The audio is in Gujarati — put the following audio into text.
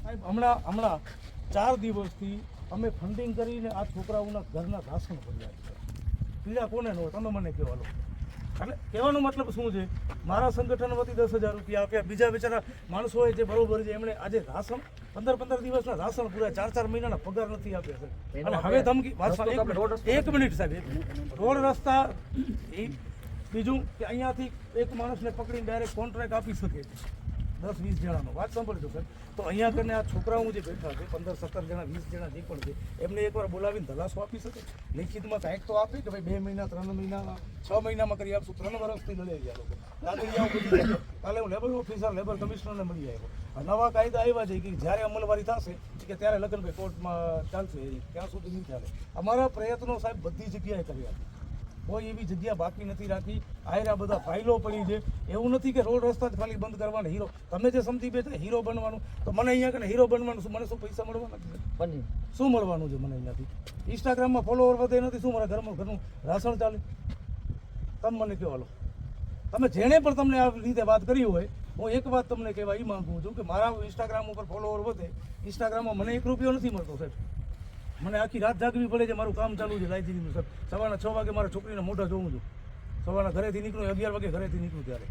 સાહેબ હમણાં 4 દિવસથી અમે ફંડિંગ કરીને આ છોકરાઓના ઘરના રાશન ભર્યા છે. પીડા કોને ન હોય તમે મને કહેવાનો. એટલે કહેવાનો મતલબ શું છે, મારા સંગઠન વતી 10,000 રૂપિયા આપ્યા, બીજા બિચારા માણસો હોય જે બરોબર છે એમણે આજે રાશન 15 દિવસના રાશન પૂરા 4 મહિનાના પગાર નથી આપ્યા છે. અને હવે ધમકી એક મિનિટ સાહેબ, રોડ રસ્તા બીજું કે અહીંયાથી એક માણસને પકડીને ડાયરેક્ટ કોન્ટ્રાક્ટ આપી શકે 10-20 જણાનો. વાત સાંભળજો સર. તો અહીંયા કરીને આ છોકરાઓ જે બેઠા છે 15-17 જણા 20 જણા જે પણ છે એમને એકવાર બોલાવીને ધલાસો આપી શકે, લિખિતમાં કાંઈક તો આપે કે ભાઈ 2 મહિના 3 મહિના 6 મહિનામાં કરી આપશું. 3 વર્ષથી લડે ગયા લોકો. કાલે હું લેબર ઓફિસર લેબર કમિશનરને મળી આવ્યો. નવા કાયદા આવ્યા છે કે જ્યારે અમલવારી થશે કે ત્યારે લગ્નભાઈ કોર્ટમાં ચાલશે, ત્યાં સુધી નહીં ચાલે. અમારા પ્રયત્નો સાહેબ બધી જગ્યાએ કર્યા, કોઈ એવી જગ્યા બાકી નથી રાખી. આયરા બધા ફાઇલો પડી છે. એવું નથી કે રોડ રસ્તા જ ખાલી બંધ કરવાના. હીરો તમે જે સમજી બેઠા હીરો બનવાનું, તો મને અહીંયા કને હીરો બનવાનું શું, મને શું પૈસા મળવાના છે? શું મળવાનું છે મને અહીંયાથી? ઇન્સ્ટાગ્રામમાં ફોલોવર વધે નથી, શું મારા ઘરનું રાશન ચાલે? તમે મને કહો. હાલો, તમે જેણે પણ તમને આ રીતે વાત કરી હોય, હું એક વાત તમને કહેવા એ માગું છું કે મારા ઇન્સ્ટાગ્રામ ઉપર ફોલોવર વધે. ઇન્સ્ટાગ્રામમાં મને 1 રૂપિયો નથી મળતો સાહેબ. મને આખી રાત જાગવી પડે છે, મારું કામ ચાલુ છે લાઇબ્રેરીનું સર. સવારના 6 વાગે મારા છોકરીને મોઢા જોઉં છું. સવારના ઘરેથી નીકળું 11 વાગે ઘરેથી નીકળું ત્યારે